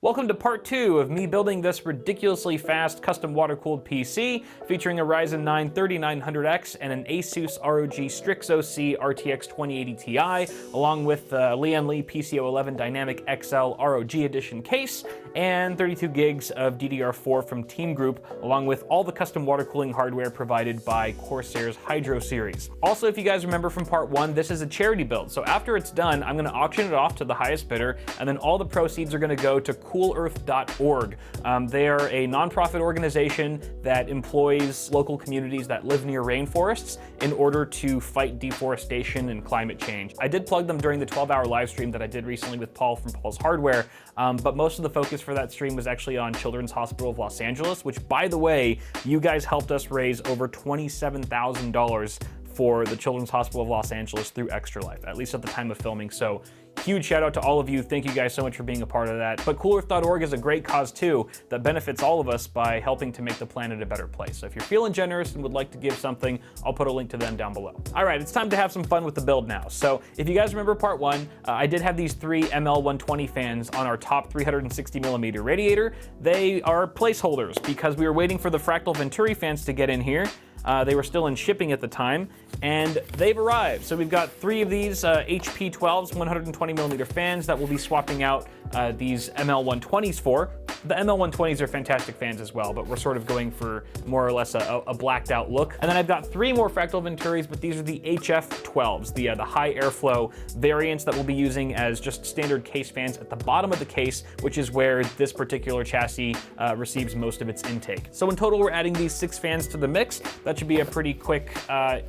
Welcome to part 2 of me building this ridiculously fast custom water-cooled PC featuring a Ryzen 9 3900X and an Asus ROG Strix OC RTX 2080 Ti, along with the Lian Li PCO11 Dynamic XL ROG Edition case and 32 gigs of DDR4 from Team Group, along with all the custom water cooling hardware provided by Corsair's Hydro series. Also, if you guys remember from part 1, this is a charity build, so after it's done, I'm going to auction it off to the highest bidder, and then all the proceeds are going to go to coolearth.org. They are a nonprofit organization that employs local communities that live near rainforests in order to fight deforestation and climate change. I did plug them during the 12-hour live stream that I did recently with Paul from Paul's Hardware, but most of the focus for that stream was actually on Children's Hospital of Los Angeles, which, by the way, you guys helped us raise over $27,000 for the Children's Hospital of Los Angeles through Extra Life, at least at the time of filming. So huge shout out to all of you. Thank you guys so much for being a part of that. But coolearth.org is a great cause too that benefits all of us by helping to make the planet a better place. So if you're feeling generous and would like to give something, I'll put a link to them down below. All right, it's time to have some fun with the build now. So if you guys remember part 1, I did have these 3 ML120 fans on our top 360mm radiator. They are placeholders because we were waiting for the Fractal Venturi fans to get in here. They were still in shipping at the time, and they've arrived. So we've got 3 of these HP12s, 120mm fans that we'll be swapping out these ML120s for. The ML120s are fantastic fans as well, but we're sort of going for more or less a blacked out look. And then I've got 3 more Fractal Venturis, but these are the HF12s, the high airflow variants that we'll be using as just standard case fans at the bottom of the case, which is where this particular chassis receives most of its intake. So in total, we're adding these 6 fans to the mix. That should be a pretty quick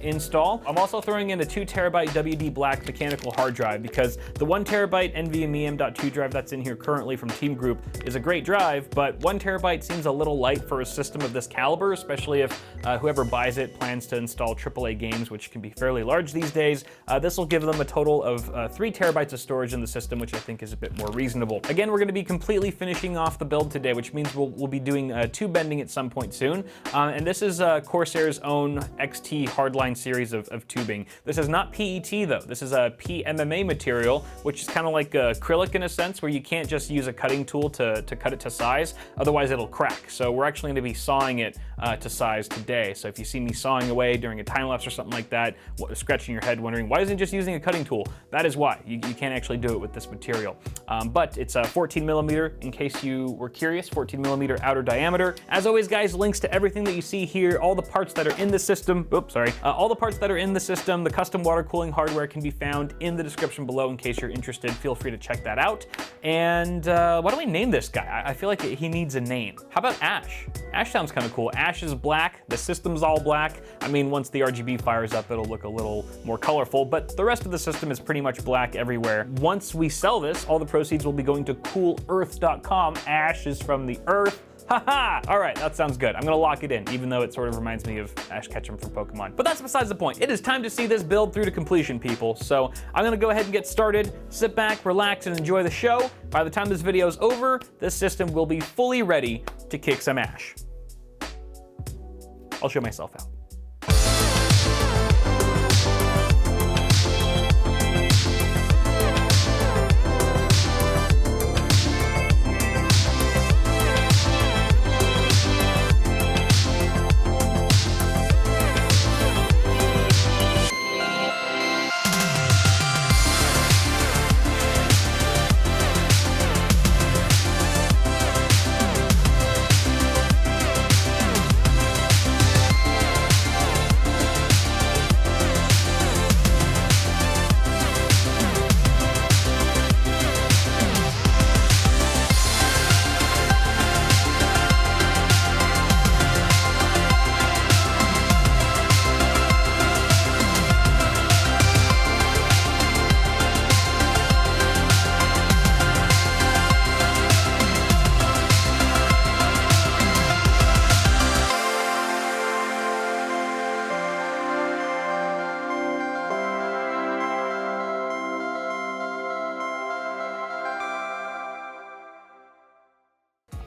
install. I'm also throwing in a 2TB WD Black mechanical hard drive because the 1TB NVMe M.2 drive that's in here currently from Team Group is a great drive, but 1TB seems a little light for a system of this caliber, especially if whoever buys it plans to install AAA games, which can be fairly large these days. This will give them a total of 3TB of storage in the system, which I think is a bit more reasonable. Again, we're going to be completely finishing off the build today, which means we'll be doing tube bending at some point soon. And this is Corsair's own XT hardline series of tubing. This is not PET though. This is a PMMA material, which is kind of like acrylic in a sense, where you can't just use a cutting tool to cut it to size, otherwise it'll crack. So we're actually going to be sawing it to size today. So if you see me sawing away during a time lapse or something like that, scratching your head wondering why isn't it just using a cutting tool, that is why. You can't actually do it with this material. But it's a 14mm, in case you were curious, 14mm outer diameter. As always guys, links to everything that you see here, all the parts that are in the system, all the parts that are in the system, the custom water cooling hardware can be found in the description below in case you're interested. Feel free to check that out. And why don't we name this guy? I feel like he needs a name. How about Ash? Ash sounds kind of cool. Ash is black, the system's all black. I mean, once the RGB fires up, it'll look a little more colorful, but the rest of the system is pretty much black everywhere. Once we sell this, all the proceeds will be going to coolearth.com. Ash is from the Earth. Haha! All right, that sounds good. I'm gonna lock it in, even though it sort of reminds me of Ash Ketchum from Pokemon. But that's besides the point. It is time to see this build through to completion, people. So I'm gonna go ahead and get started. Sit back, relax, and enjoy the show. By the time this video is over, this system will be fully ready to kick some ash. I'll show myself out.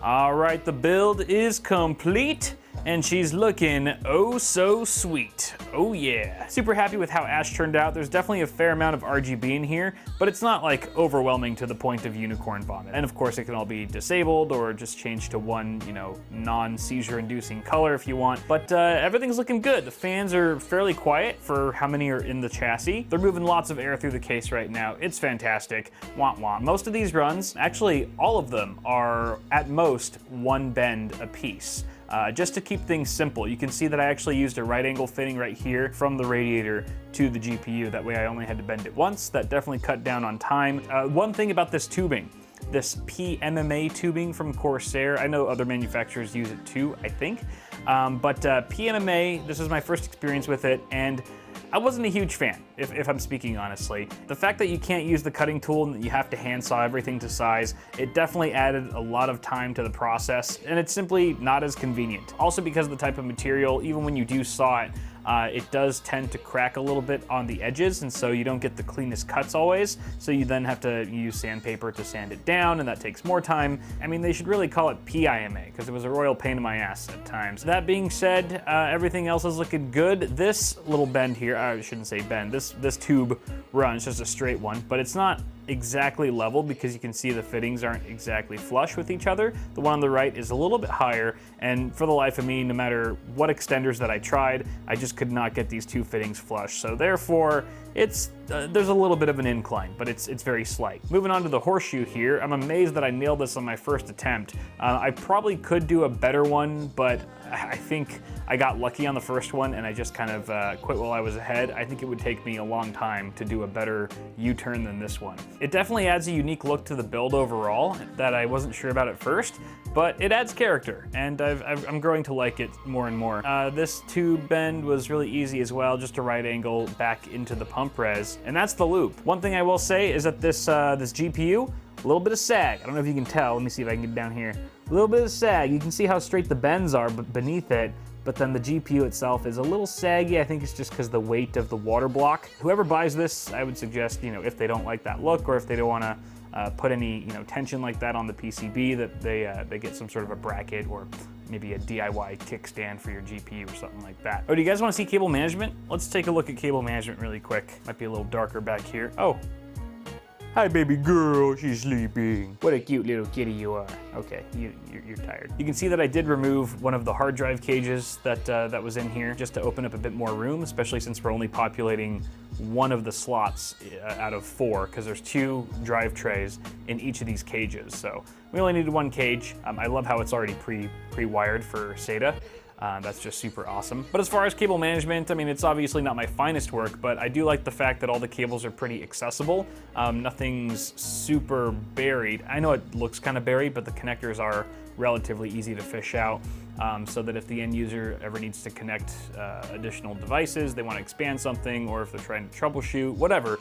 All right, the build is complete, and she's looking oh so sweet. Oh yeah. Super happy with how Ash turned out. There's definitely a fair amount of RGB in here, but it's not like overwhelming to the point of unicorn vomit. And of course it can all be disabled or just changed to one, you know, non-seizure inducing color if you want. But everything's looking good. The fans are fairly quiet for how many are in the chassis. They're moving lots of air through the case right now. It's fantastic. Wah wah. Most of these runs, actually all of them, are at most one bend a piece. Just to keep things simple. You can see that I actually used a right angle fitting right here from the radiator to the GPU. That way I only had to bend it once. That definitely cut down on time. One thing about this tubing, this PMMA tubing from Corsair, I know other manufacturers use it too, I think. But PMMA, this is my first experience with it, and I wasn't a huge fan, if I'm speaking honestly. The fact that you can't use the cutting tool and that you have to hand saw everything to size, it definitely added a lot of time to the process, and it's simply not as convenient. Also because of the type of material, even when you do saw it, it does tend to crack a little bit on the edges, and so you don't get the cleanest cuts always, so you then have to use sandpaper to sand it down, and that takes more time. I mean, they should really call it PIMA, because it was a royal pain in my ass at times. That being said, everything else is looking good. This little bend here, I shouldn't say bend, this tube runs just a straight one, but it's not exactly level because you can see the fittings aren't exactly flush with each other. The one on the right is a little bit higher, and for the life of me, no matter what extenders that I tried, I just could not get these two fittings flush. So therefore, it's there's a little bit of an incline, but it's very slight. Moving on to the horseshoe here, I'm amazed that I nailed this on my first attempt. I probably could do a better one, but I think I got lucky on the first one and I just kind of quit while I was ahead. I think it would take me a long time to do a better U-turn than this one. It definitely adds a unique look to the build overall that I wasn't sure about at first, but it adds character, and I'm growing to like it more and more. This tube bend was really easy as well, just a right angle back into the pump res, and that's the loop. One thing I will say is that this GPU, a little bit of sag. I don't know if you can tell. Let me see if I can get down here. A little bit of sag. You can see how straight the bends are beneath it, but then the GPU itself is a little saggy. I think it's just because the weight of the water block. Whoever buys this, I would suggest, you know, if they don't like that look or if they don't want to put any, you know, tension like that on the PCB, that they get some sort of a bracket or maybe a DIY kickstand for your GPU or something like that. Oh, do you guys want to see cable management? Let's take a look at cable management really quick. Might be a little darker back here. Oh. Hi, baby girl, she's sleeping. What a cute little kitty you are. Okay, you're tired. You can see that I did remove one of the hard drive cages that was in here just to open up a bit more room, especially since we're only populating one of the slots out of 4, because there's 2 drive trays in each of these cages. So we only needed 1 cage. I love how it's already pre-wired for SATA. That's just super awesome. But as far as cable management, I mean, it's obviously not my finest work, but I do like the fact that all the cables are pretty accessible. Nothing's super buried. I know it looks kind of buried, but the connectors are relatively easy to fish out, so that if the end user ever needs to connect additional devices, they want to expand something, or if they're trying to troubleshoot, whatever,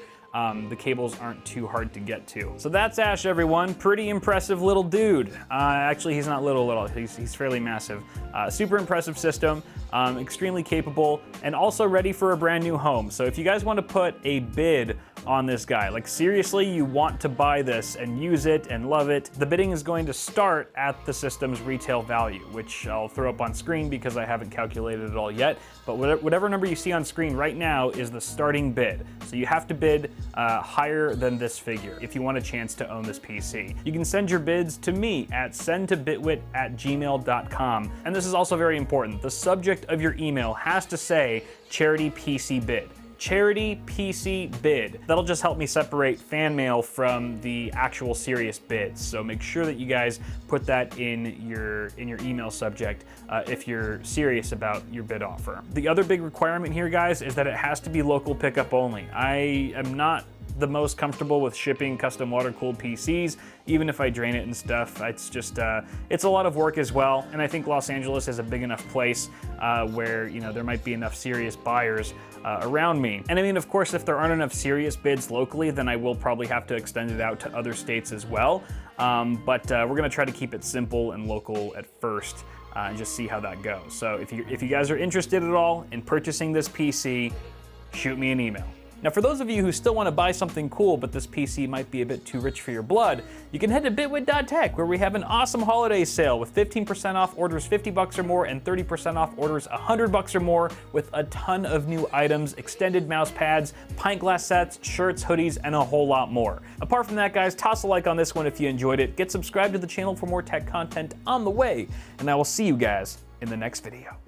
the cables aren't too hard to get to. So that's Ash, everyone. Pretty impressive little dude. Actually, he's not little. He's fairly massive. Super impressive system, extremely capable, and also ready for a brand new home. So if you guys want to put a bid on this guy, like seriously, you want to buy this and use it and love it, the bidding is going to start at the system's retail value, which I'll throw up on screen because I haven't calculated it all yet. But whatever number you see on screen right now is the starting bid. So you have to bid higher than this figure if you want a chance to own this PC. You can send your bids to me at sendtobitwit@gmail.com. And this is also very important. The subject of your email has to say charity PC bid. Charity PC bid. That'll just help me separate fan mail from the actual serious bids. So make sure that you guys put that in your email subject if you're serious about your bid offer. The other big requirement here, guys, is that it has to be local pickup only. I am not the most comfortable with shipping custom water-cooled PCs, even if I drain it and stuff. It's just, it's a lot of work as well, and I think Los Angeles is a big enough place where, you know, there might be enough serious buyers around me. And I mean, of course, if there aren't enough serious bids locally, then I will probably have to extend it out to other states as well. But we're gonna try to keep it simple and local at first and just see how that goes. So if you guys are interested at all in purchasing this PC, shoot me an email. Now for those of you who still want to buy something cool, but this PC might be a bit too rich for your blood, you can head to bitwit.tech, where we have an awesome holiday sale with 15% off orders $50 or more and 30% off orders $100 or more, with a ton of new items, extended mouse pads, pint glass sets, shirts, hoodies, and a whole lot more. Apart from that, guys, toss a like on this one if you enjoyed it, get subscribed to the channel for more tech content on the way, and I will see you guys in the next video.